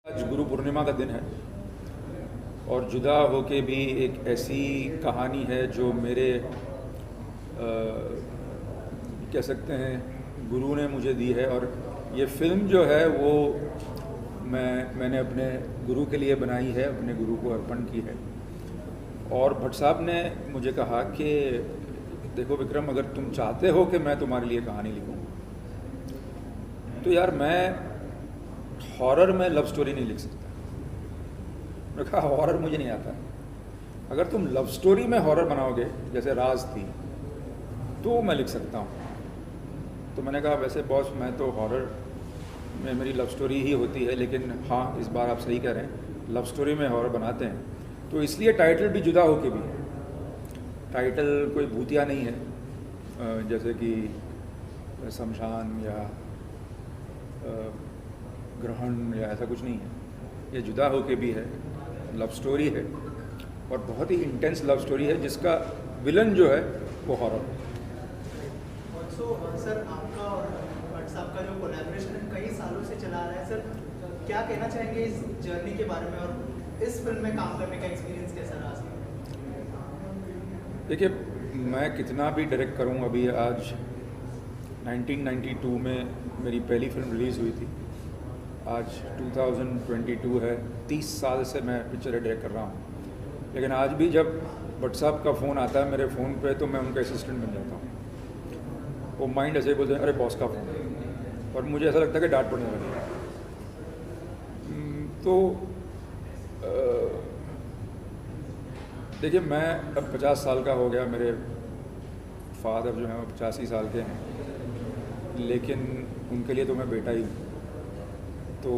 आज गुरु पूर्णिमा का दिन है और जुदा होके भी एक ऐसी कहानी है जो मेरे कह सकते हैं गुरु ने मुझे दी है। और ये फिल्म जो है वो मैंने अपने गुरु के लिए बनाई है, अपने गुरु को अर्पण की है। और भट्ट साहब ने मुझे कहा कि देखो विक्रम, अगर तुम चाहते हो कि मैं तुम्हारे लिए कहानी लिखूं तो यार मैं हॉरर में लव स्टोरी नहीं लिख सकता। मैंने कहा हॉरर मुझे नहीं आता, अगर तुम लव स्टोरी में हॉरर बनाओगे जैसे राज थी तो मैं लिख सकता हूँ। तो मैंने कहा वैसे बॉस, मैं तो हॉरर में मेरी लव स्टोरी ही होती है, लेकिन हाँ इस बार आप सही कह रहे हैं, लव स्टोरी में हॉरर बनाते हैं। तो इसलिए टाइटल भी जुदा होके भी है। टाइटल कोई भूतिया नहीं है जैसे कि शमशान या ग्रहण या ऐसा कुछ नहीं है। ये जुदा होके भी है, लव स्टोरी है और बहुत ही इंटेंस लव स्टोरी है जिसका विलन जो है वो हॉरर है। सर आपका और भट्ट साहब का जो कोलैबोरेशन कई सालों से चला रहा है, सर क्या कहना चाहेंगे इस जर्नी के बारे में और इस फिल्म में काम करने का एक्सपीरियंस कैसा रहा? देखिए, मैं कितना भी डायरेक्ट करूं, अभी आज 1992 में मेरी पहली फिल्म रिलीज़ हुई थी, आज 2022 है, 30 साल से मैं पिक्चर डायरेक्ट कर रहा हूँ। लेकिन आज भी जब भट्ट साहब का फ़ोन आता है मेरे फ़ोन पे तो मैं उनका असिस्टेंट बन जाता हूँ। वो माइंड ऐसे बोलते हैं अरे बॉस का फ़ोन है, और मुझे ऐसा लगता है कि डांट पड़ने वाली है। तो देखिए, मैं अब 50 साल का हो गया, मेरे फादर जो हैं वो 85 साल के हैं, लेकिन उनके लिए तो मैं बेटा ही हूँ। तो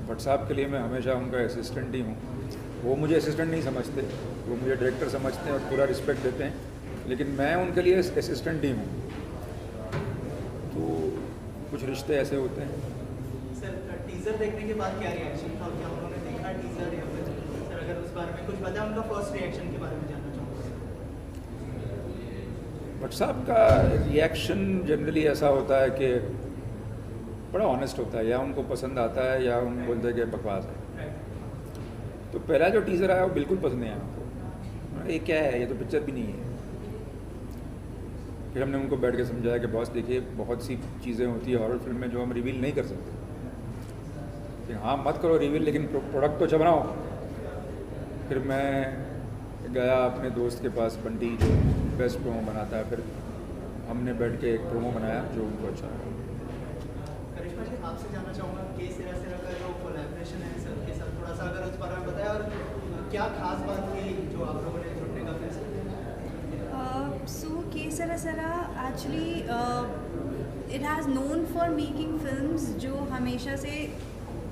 भट्ट साहब के लिए मैं हमेशा उनका असिस्टेंट ही हूँ। वो मुझे असिस्टेंट नहीं समझते, वो मुझे डायरेक्टर समझते हैं और पूरा रिस्पेक्ट देते हैं, लेकिन मैं उनके लिए असिस्टेंट ही हूँ। तो कुछ रिश्ते ऐसे होते हैं। सर टीज़र देखने के बाद क्या रिएक्शन था? क्या उन्होंने देखा टीज़र या फिर सर अगर उस बारे में कुछ बताया, उनका फर्स्ट रिएक्शन के बारे में जानना चाहूँगा। भट्ट साहब का रिएक्शन जनरली ऐसा होता है कि बड़ा ऑनेस्ट होता है, या उनको पसंद आता है या उन बोलते हैं कि बकवास है। तो पहला जो टीज़र आया वो बिल्कुल पसंद नहीं आया उनको, ये क्या है, ये तो पिक्चर भी नहीं है। फिर हमने उनको बैठ के समझाया कि बॉस देखिए, बहुत सी चीज़ें होती है हॉरर फिल्म में जो हम रिवील नहीं कर सकते। कि हाँ मत करो रिवील, लेकिन प्रोडक्ट तो अच्छा बनाओ। फिर मैं गया अपने दोस्त के पास, बंटी जो बेस्ट प्रोमो बनाता है, फिर हमने बैठ के एक प्रोमो बनाया जो उनको अच्छा लगा। करिश्मा जी, आपसे जानना चाहूँगा के सिरा सिरा का जो कोलैबोरेशन है सर के साथ, थोड़ा सा अगर उस बारे में बताया और क्या खास बात थी जो आप लोगों ने जुड़ने का फैसला किया? So के सिरा सिरा actually it has known for making films जो हमेशा से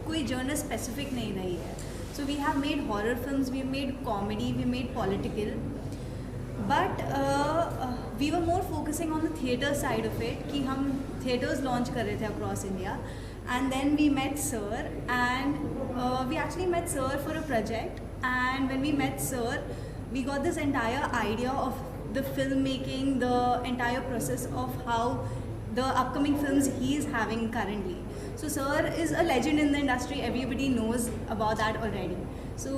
कोई जर्नर स्पेसिफिक नहीं रही है। So we have made horror films, we made comedy, we made political, but we were more focusing on the theatre side of it कि हम theatres launch कर रहे थे across India, and then we met Sir and we actually met Sir for a project, and when we met Sir we got this entire idea of the filmmaking, the entire process of how the upcoming films he is having currently. So Sir is a legend in the industry, everybody knows about that already. So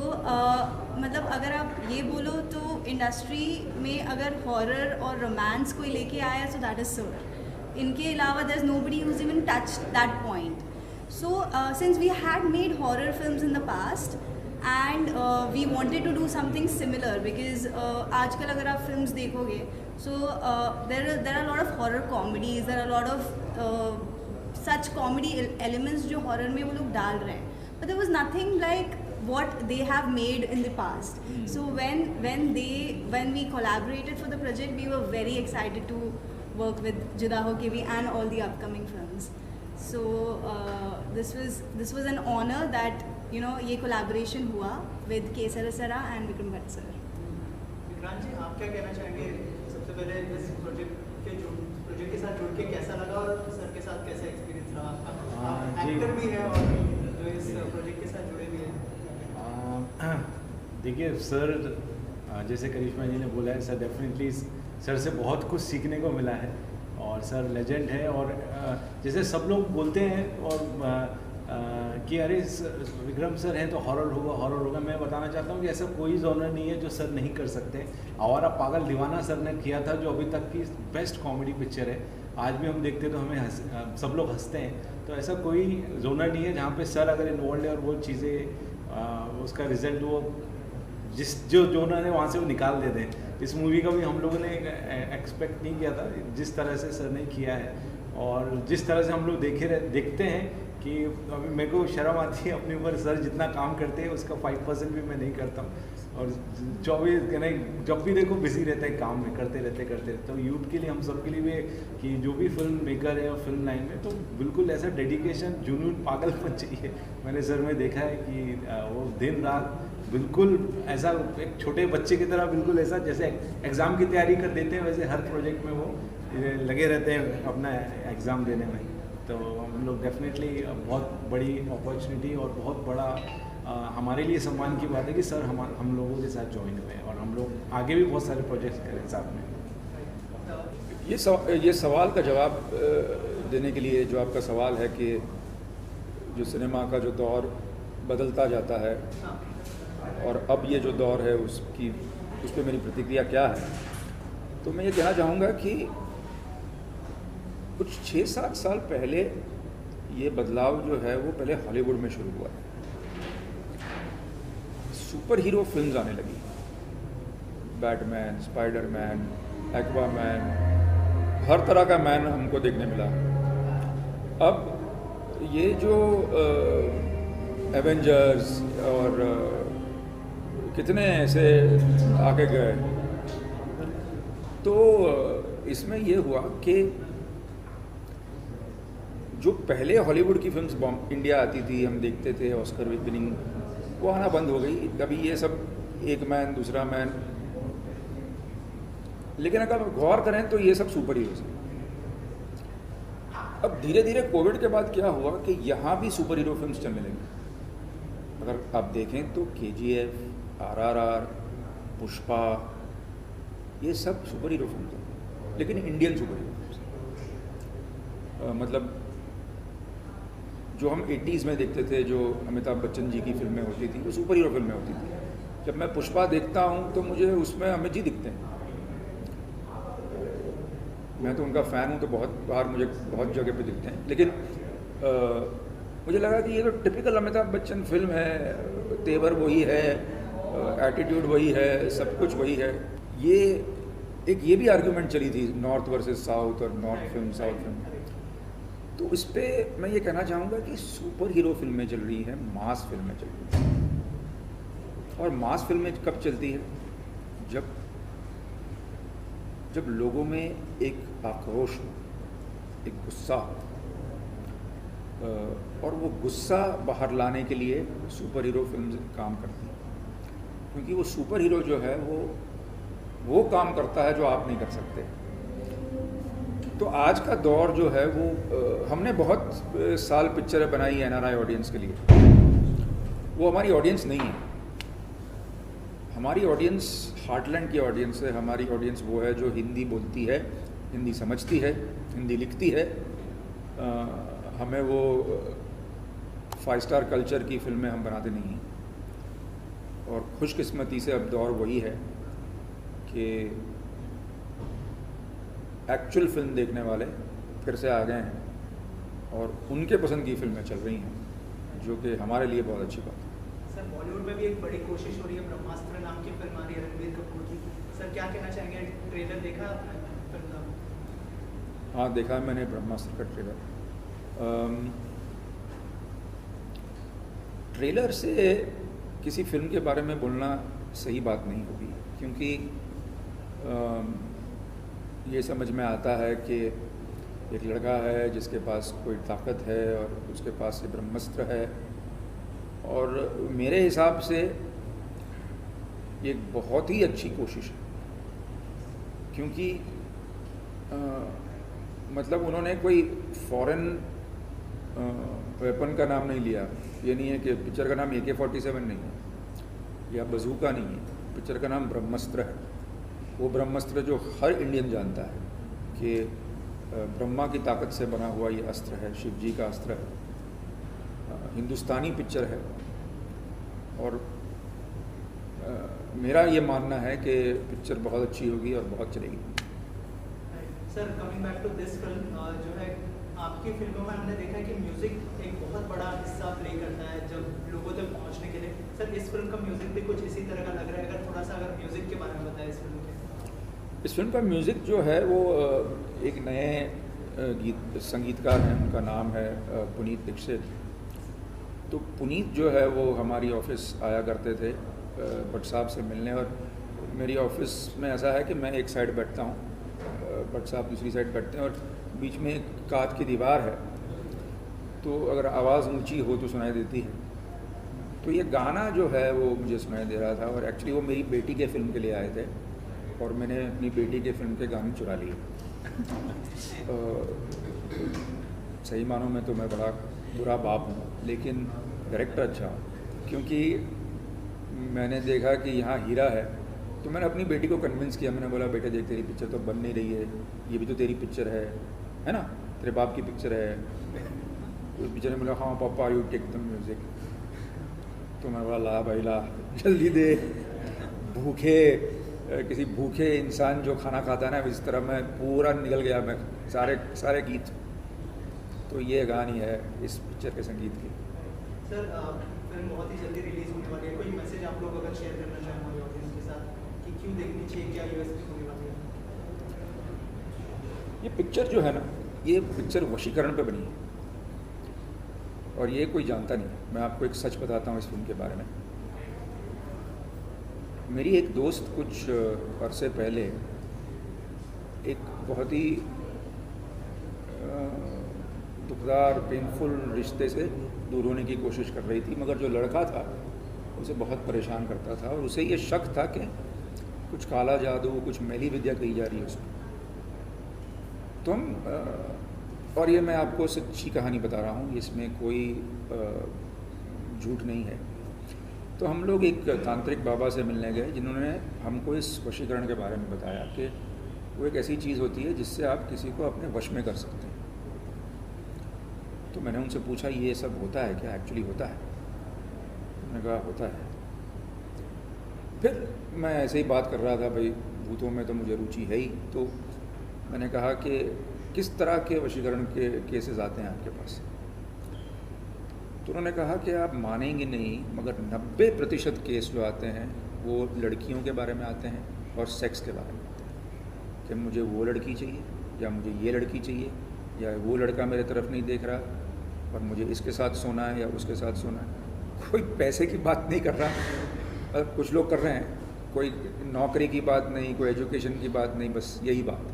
मतलब अगर आप ये बोलो तो industry में अगर horror और romance कोई लेके आया so that is Sir. इनके अलावा there is nobody who's even touched that point. So since we had made horror films in the past and we wanted to do something similar because आजकल अगर आप films देखोगे so there are a lot of horror comedies, there are a lot of such comedy elements जो horror में वो लोग डाल रहे हैं, but there was nothing like what they have made in the past. So when we collaborated for the project, we were very excited to work with Juda Hoke Bhi and all the upcoming films. So this was an honor that ये collaboration हुआ with के सिरा सिरा and Vikram Bhatt sir. Vikrant जी, आप क्या कहना चाहेंगे? सबसे पहले इस प्रोजेक्ट के साथ जुड़ के कैसा लगा और सर के साथ कैसा एक्सपीरियंस रहा आपका? आप एक्टर भी हैं और जो इस प्रोजेक्ट के साथ जुड़े भी हैं। देखिए सर, जैसे करिश्मा जी ने बोला है, सर डेफिनेटली सर से बहुत कुछ सीखने को मिला है और सर लेजेंड है। और जैसे सब लोग बोलते हैं और कि अरे विक्रम सर हैं तो हॉरर होगा। मैं बताना चाहता हूँ कि ऐसा कोई जॉनर नहीं है जो सर नहीं कर सकते। आवारा पागल दीवाना सर ने किया था, जो अभी तक की बेस्ट कॉमेडी पिक्चर है। आज भी हम देखते तो हमें सब लोग हंसते हैं। तो ऐसा कोई जोनर नहीं है जहाँ पे सर अगर इन्वॉल्व है और वो चीज़ें उसका रिजल्ट वो जो जोनर है वहाँ से वो निकाल देते हैं। इस मूवी का भी हम लोगों ने एक्सपेक्ट नहीं किया था, जिस तरह से सर ने किया है और जिस तरह से हम लोग देखते हैं कि अभी मेरे को शर्म आती है अपने ऊपर। सर जितना काम करते हैं उसका 5% भी मैं नहीं करता हूँ और 24 जब भी देखो बिजी रहते हैं काम में, करते रहते। तो यूथ के लिए, हम सब के लिए भी कि जो भी फिल्म मेकर है और फिल्म लाइन में, तो बिल्कुल ऐसा डेडिकेशन, जुनून, पागलपन चाहिए। मैंने सर में देखा है कि वो दिन रात बिल्कुल ऐसा एक छोटे बच्चे की तरह, बिल्कुल ऐसा जैसे एग्ज़ाम की तैयारी कर देते हैं वैसे हर प्रोजेक्ट में वो लगे रहते हैं अपना एग्ज़ाम देने में। तो हम लोग डेफिनेटली बहुत बड़ी अपॉर्चुनिटी और बहुत बड़ा हमारे लिए सम्मान की बात है कि सर हम लोगों के साथ ज्वाइन हुए हैं और हम लोग आगे भी बहुत सारे प्रोजेक्ट्स करें साथ में। ये सवाल का जवाब देने के लिए, जो आपका सवाल है कि जो सिनेमा का जो दौर बदलता जाता है और अब ये जो दौर है उस पर मेरी प्रतिक्रिया क्या है, तो मैं ये कहना चाहूँगा कि कुछ 6-7 साल पहले ये बदलाव जो है वो पहले हॉलीवुड में शुरू हुआ है। सुपर हीरो फिल्म्स आने लगी, बैटमैन, स्पाइडरमैन, एक्वामैन, हर तरह का मैन हमको देखने मिला। अब ये जो एवेंजर्स और कितने ऐसे आगे गए, तो इसमें ये हुआ कि जो पहले हॉलीवुड की फिल्म्स इंडिया आती थी, हम देखते थे ऑस्कर विनिंग, वो आना बंद हो गई। कभी ये सब एक मैन दूसरा मैन, लेकिन अगर गौर करें तो ये सब सुपर हीरोज हैं। अब धीरे धीरे कोविड के बाद क्या हुआ कि यहाँ भी सुपर हीरो फिल्म्स चलने लगी। अगर आप देखें तो KGF, RRR, पुष्पा, ये सब सुपर हीरो फिल्म्स हैं, लेकिन इंडियन सुपर हीरो फिल्म्स। मतलब जो हम 80s में देखते थे, जो अमिताभ बच्चन जी की फिल्में होती थी, वो सुपर हीरो फिल्में होती थी। जब मैं पुष्पा देखता हूँ तो मुझे उसमें अमित जी दिखते हैं। मैं तो उनका फ़ैन हूँ, तो बहुत बार मुझे बहुत जगह पे दिखते हैं, लेकिन मुझे लगा कि ये तो टिपिकल अमिताभ बच्चन फिल्म है, तेवर वही है, एटीट्यूड वही है, सब कुछ वही है। ये भी आर्गूमेंट चली थी, नॉर्थ वर्सेस साउथ और नॉर्थ फिल्म साउथ फिल्म। तो इस पर मैं ये कहना चाहूँगा कि सुपर हीरो फिल्में चल रही हैं, मास फिल्में चल रही हैं। और मास फिल्में कब चलती है? जब लोगों में एक आक्रोश हो, एक गुस्सा हो, और वो गुस्सा बाहर लाने के लिए सुपर हीरो फिल्म काम करती हैं। क्योंकि वो सुपर हीरो जो है वो काम करता है जो आप नहीं कर सकते। तो आज का दौर जो है वो हमने बहुत साल पिक्चरें बनाई है NRI ऑडियंस के लिए, वो हमारी ऑडियंस नहीं है। हमारी ऑडियंस हार्टलैंड की ऑडियंस है। हमारी ऑडियंस वो है जो हिंदी बोलती है, हिंदी समझती है, हिंदी लिखती है। हमें वो 5 स्टार कल्चर की फिल्में हम बनाते नहीं हैं। और खुशकिस्मती से अब दौर वही है कि एक्चुअल फिल्म देखने वाले फिर से आ गए हैं और उनके पसंद की फिल्में चल रही हैं, जो कि हमारे लिए बहुत अच्छी बात है। सर, बॉलीवुड में भी एक बड़ी कोशिश हो रही है, ब्रह्मास्त्र नाम की फिल्म आ रही है रणबीर कपूर की। सर, क्या कहना चाहेंगे? ट्रेलर देखा आपने फिल्म का? हाँ, देखा है मैंने ब्रह्मास्त्र का ट्रेलर। ट्रेलर से किसी फिल्म के बारे में बोलना सही बात नहीं होगी, क्योंकि ये समझ में आता है कि एक लड़का है जिसके पास कोई ताकत है और उसके पास ये ब्रह्मास्त्र है, और मेरे हिसाब से ये बहुत ही अच्छी कोशिश है। क्योंकि मतलब उन्होंने कोई फॉरेन वेपन का नाम नहीं लिया। ये नहीं है कि पिक्चर का नाम AK-47 नहीं है या बंदूका नहीं है, पिक्चर का नाम ब्रह्मास्त्र है। वो ब्रह्मास्त्र जो हर इंडियन जानता है कि ब्रह्मा की ताकत से बना हुआ ये अस्त्र है, शिव जी का अस्त्र है। हिंदुस्तानी पिक्चर है और मेरा ये मानना है कि पिक्चर बहुत अच्छी होगी और बहुत चलेगी। Sir coming back to this film, जो है आपकी फिल्मों में हमने देखा है कि म्यूज़िक एक बहुत बड़ा हिस्सा प्ले करता है जब लोगों तक पहुंचने के लिए। सर इस फिल्म का म्यूज़िक भी कुछ इसी तरह का लग रहा है, अगर थोड़ा सा अगर म्यूज़िक के बारे में बताएं इस फिल्म के। इस फिल्म का म्यूज़िक जो है वो एक नए संगीतकार हैं, उनका नाम है पुनीत दीक्षित। तो पुनीत जो है वो हमारी ऑफिस आया करते थे भट्ट साहब से मिलने, और मेरी ऑफिस में ऐसा है कि मैं एक साइड बैठता हूँ, भट्ट साहब दूसरी साइड बैठते हैं, और बीच में एक कांच की दीवार है, तो अगर आवाज़ ऊंची हो तो सुनाई देती है। तो ये गाना जो है वो मुझे सुनाई दे रहा था, और एक्चुअली वो मेरी बेटी के फिल्म के लिए आए थे और मैंने अपनी बेटी के फिल्म के गाने चुरा लिए। सही मानों में तो मैं बड़ा बुरा बाप हूँ, लेकिन डायरेक्टर अच्छा हूँ, क्योंकि मैंने देखा कि यहाँ हीरा है, तो मैंने अपनी बेटी को कन्विंस किया। मैंने बोला बेटे देख, तेरी पिक्चर तो बन नहीं रही है, ये भी तो तेरी पिक्चर है ना, तेरे बाप की पिक्चर है। उस बेचारे ने बोला हाँ पापा यू टेक द म्यूज़िक। तो मैं बोला ला भाई ला, जल्दी दे। किसी भूखे इंसान जो खाना खाता है ना, इस तरह मैं पूरा निकल गया, मैं सारे गीत। तो ये गानी है इस पिक्चर के संगीत की। सर फिल्म बहुत ही जल्दी रिलीज होने वाली है, कोई मैसेज आप लोग अगर शेयर करना चाहें हमारी ऑडियंस के साथ कि क्यों देखनी चाहिए, क्या यूएसपी होने वाली है? ये पिक्चर जो है ना, ये पिक्चर वशीकरण पे बनी है और ये कोई जानता नहीं है। मैं आपको एक सच बताता हूँ इस फिल्म के बारे में। मेरी एक दोस्त कुछ अरसे पहले एक बहुत ही दुखदार पेनफुल रिश्ते से दूर होने की कोशिश कर रही थी, मगर जो लड़का था उसे बहुत परेशान करता था और उसे ये शक था कि कुछ काला जादू, कुछ मैली विद्या कही जा रही है उसमें। तो हम और ये मैं आपको सच्ची कहानी बता रहा हूँ, इसमें कोई झूठ नहीं है। तो हम लोग एक तांत्रिक बाबा से मिलने गए, जिन्होंने हमको इस वशीकरण के बारे में बताया कि वो एक ऐसी चीज़ होती है जिससे आप किसी को अपने वश में कर सकते हैं। तो मैंने उनसे पूछा ये सब होता है क्या, एक्चुअली होता है? उन्होंने कहा होता है। फिर मैं ऐसे ही बात कर रहा था, भाई भूतों में तो मुझे रुचि है ही। तो मैंने कहा कि किस तरह के वशीकरण के केसेस आते हैं आपके पास? तो उन्होंने कहा कि आप मानेंगे नहीं, मगर 90% केस जो आते हैं वो लड़कियों के बारे में आते हैं और सेक्स के बारे में आते हैं कि मुझे वो लड़की चाहिए या मुझे ये लड़की चाहिए या वो लड़का मेरे तरफ नहीं देख रहा और मुझे इसके साथ सोना है या उसके साथ सोना है। कोई पैसे की बात नहीं कर रहा, कुछ लोग कर रहे हैं, कोई नौकरी की बात नहीं, कोई एजुकेशन की बात नहीं, बस यही बात।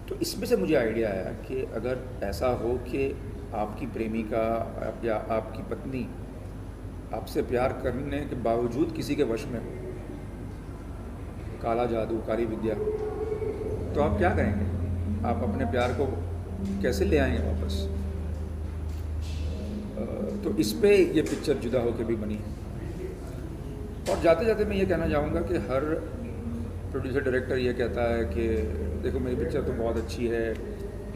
तो इसमें से मुझे आइडिया आया कि अगर ऐसा हो कि आपकी प्रेमिका या आपकी पत्नी आपसे प्यार करने के बावजूद किसी के वश में हो, काला जादू, काली विद्या, तो आप क्या करेंगे? आप अपने प्यार को कैसे ले आएंगे वापस? तो इस पे ये पिक्चर जुदा होकर भी बनी है। और जाते जाते मैं ये कहना चाहूँगा कि हर प्रोड्यूसर डायरेक्टर ये कहता है कि देखो मेरी पिक्चर तो बहुत अच्छी है,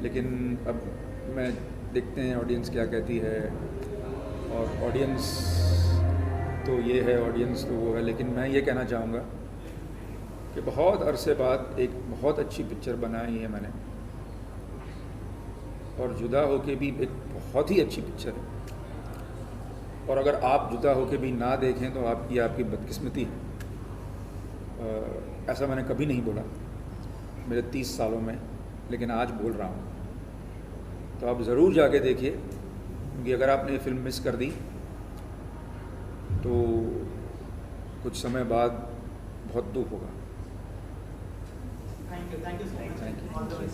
लेकिन अब मैं देखते हैं ऑडियंस क्या कहती है, और ऑडियंस तो ये है, ऑडियंस तो वो है। लेकिन मैं ये कहना चाहूँगा कि बहुत अरसे बाद एक बहुत अच्छी पिक्चर बनाई है मैंने, और जुदा होके भी एक बहुत ही अच्छी पिक्चर है। और अगर आप जुदा होके भी ना देखें तो आपकी बदकिस्मती है। ऐसा मैंने कभी नहीं बोला मेरे 30 सालों में, लेकिन आज बोल रहा हूँ। तो आप ज़रूर जाके देखिए, क्योंकि अगर आपने ये फिल्म मिस कर दी तो कुछ समय बाद बहुत दुख होगा। Thank you so much.